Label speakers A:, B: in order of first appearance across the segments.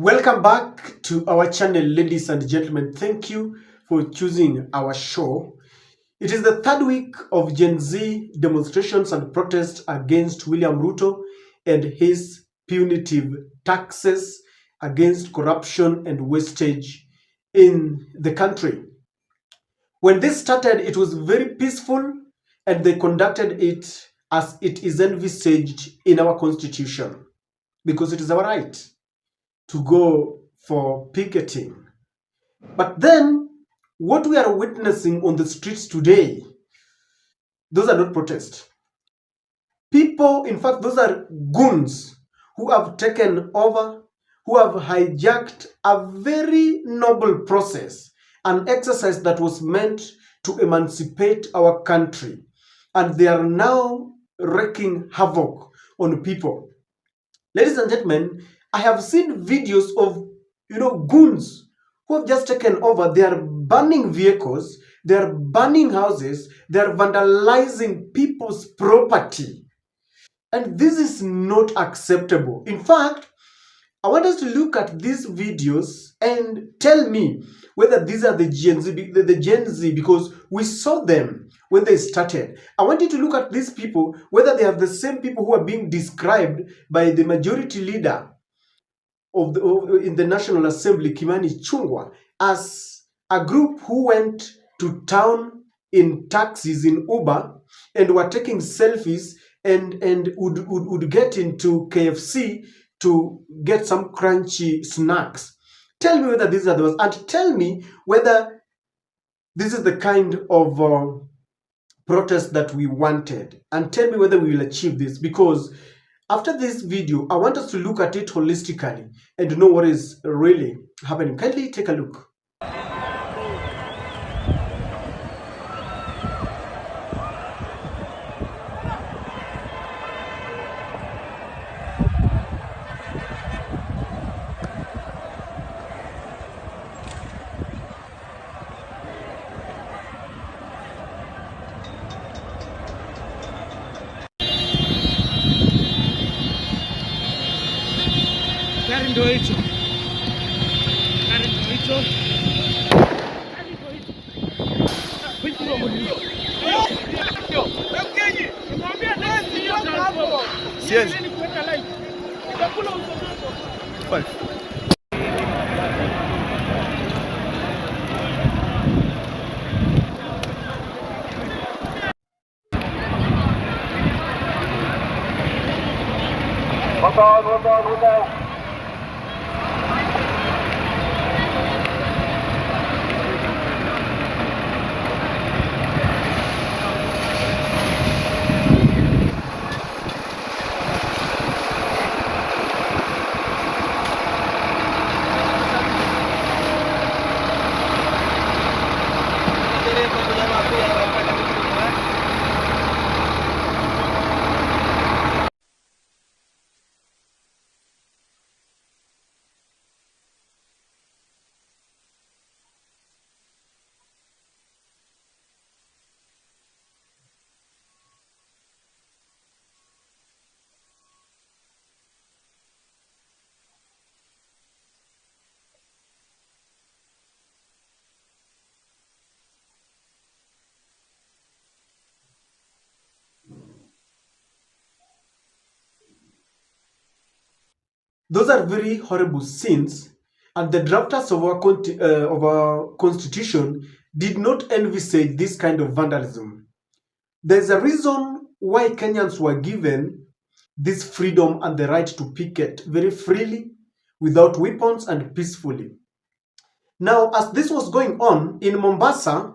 A: Welcome back to our channel, ladies and gentlemen. Thank you for choosing our show. It is the third week of Gen Z demonstrations and protests against William Ruto and his punitive taxes, against corruption and wastage in the country. When this started, it was very peaceful and they conducted it as it is envisaged in our constitution, because it is our right to go for picketing. But then, what we are witnessing on the streets today, those are not protests. People, in fact, those are goons who have taken over, who have hijacked a very noble process, an exercise that was meant to emancipate our country. And they are now wreaking havoc on people. Ladies and gentlemen, I have seen videos of, goons who have just taken over. They are burning vehicles, they are burning houses, they are vandalizing people's property. And this is not acceptable. In fact, I want us to look at these videos and tell me whether these are the Gen Z, because we saw them when they started. I want you to look at these people, whether they are the same people who are being described by the majority leader in the National Assembly, Kimani Chungwa, as a group who went to town in taxis, in Uber, and were taking selfies and would get into KFC to get some crunchy snacks. Tell me whether these are those, and tell me whether this is the kind of protest that we wanted, and tell me whether we will achieve this, because after this video, I want us to look at it holistically and know what is really happening. Kindly take a look.
B: Gari ndio hicho. Siwezi. Those are very horrible scenes, and the drafters of our constitution did not envisage this kind of vandalism. There's a reason why Kenyans were given this freedom and the right to picket very freely, without weapons and peacefully. Now, as this was going on in Mombasa,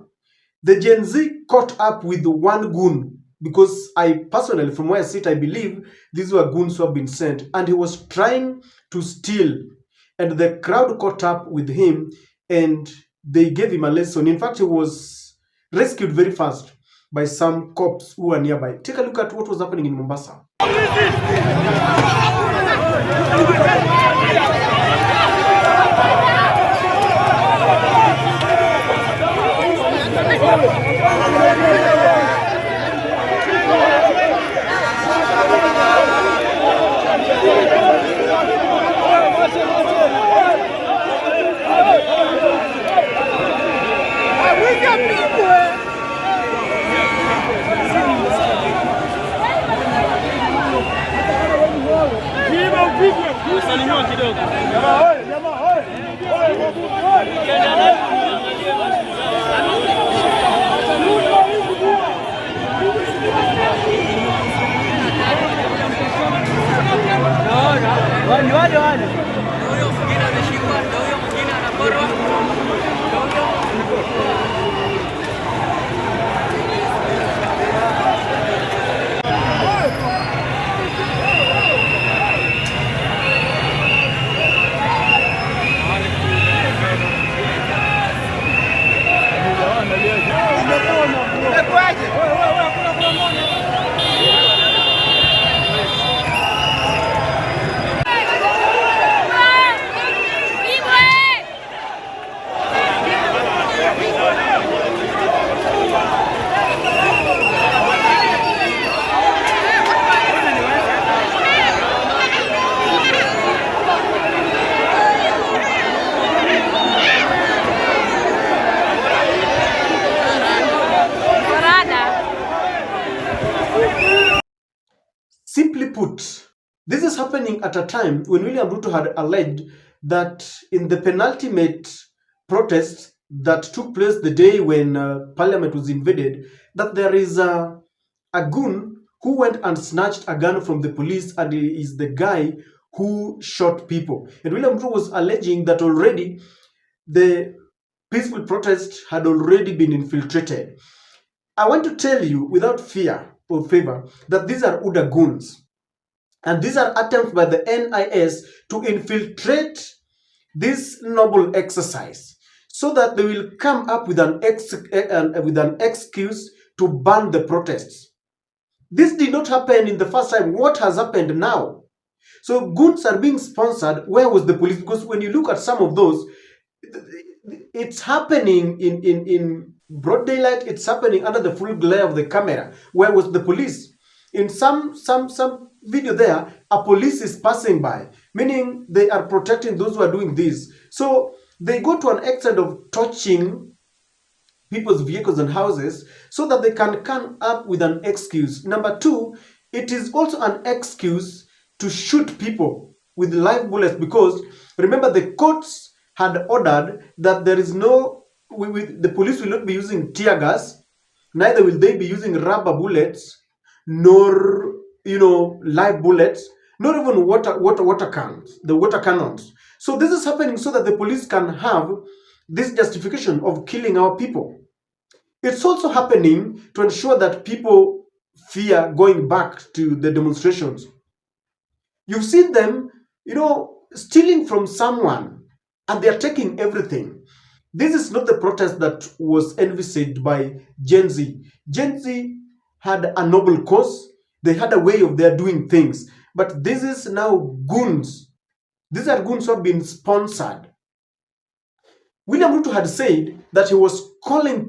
B: the Gen Z caught up with one goon, because I personally, from where I sit, I believe these were goons who have been sent, and he was trying to steal, and the crowd caught up with him and they gave him a lesson. In fact, he was rescued very fast by some cops who were nearby. Take a look at what was happening in Mombasa. simply put, this is happening at a time when William Ruto had alleged that in the penultimate protest that took place the day when Parliament was invaded, that there is a goon who went and snatched a gun from the police, and he is the guy who shot people. And William Ruto was alleging that already the peaceful protest had already been infiltrated. I want to tell you without fear or favor that these are UDA goons. And these are attempts by the NIS to infiltrate this noble exercise so that they will come up with an excuse to ban the protests. This did not happen in the first time. What has happened now? So goons are being sponsored. Where was the police? Because when you look at some of those, it's happening in broad daylight. It's happening under the full glare of the camera. Where was the police? In some video there, a police is passing by, meaning they are protecting those who are doing this. So they go to an extent of touching people's vehicles and houses so that they can come up with an excuse. Number two, it is also an excuse to shoot people with live bullets, because remember the courts had ordered that there is no, the police will not be using tear gas, neither will they be using rubber bullets, nor live bullets, not even water cannons, the water cannons. So this is happening so that the police can have this justification of killing our people. It's also happening to ensure that people fear going back to the demonstrations. You've seen them, stealing from someone, and they're taking everything. This is not the protest that was envisaged by Gen Z. Gen Z had a noble cause. They had a way of their doing things. But this is now goons. These are goons who have been sponsored. William Ruto had said that he was calling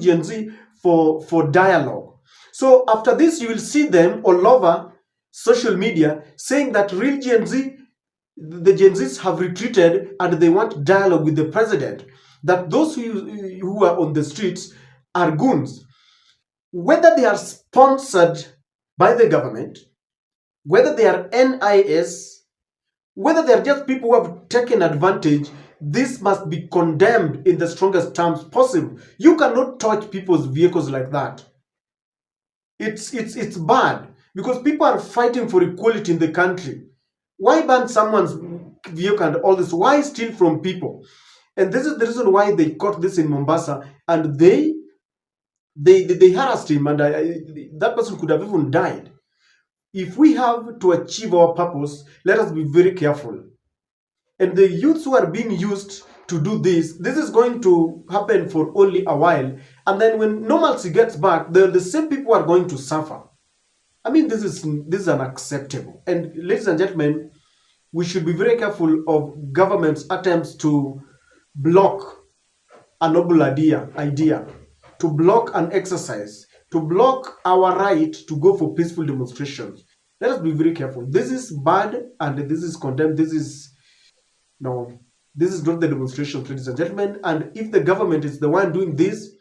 B: Gen Z for dialogue. So after this, you will see them all over social media saying that real Gen Z, the Gen Zs have retreated and they want dialogue with the president. That those who are on the streets are goons. Whether they are sponsored by the government, whether they are NIS, whether they are just people who have taken advantage, this must be condemned in the strongest terms possible. You cannot touch people's vehicles like that. It's bad, because people are fighting for equality in the country. Why ban someone's vehicle and all this? Why steal from people? And this is the reason why they caught this in Mombasa, and they harassed him, and that person could have even died. If we have to achieve our purpose, let us be very careful. And the youths who are being used to do this is going to happen for only a while. And then when normalcy gets back, the same people are going to suffer. I mean, this is unacceptable. And ladies and gentlemen, we should be very careful of government's attempts to block a noble idea, to block an exercise, to block our right to go for peaceful demonstrations. Let us be very careful. This is bad, and this is condemned. This is not the demonstration, ladies and gentlemen. And if the government is the one doing this,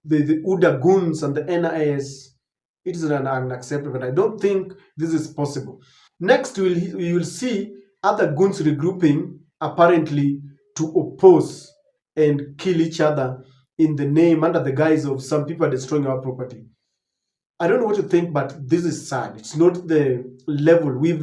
B: the UDA goons and the NIS, it is unacceptable. And I don't think this is possible. Next, you will see other goons regrouping, apparently to oppose and kill each other in the name, under the guise of some people are destroying our property. I don't know what you think, but this is sad. It's not the level. We've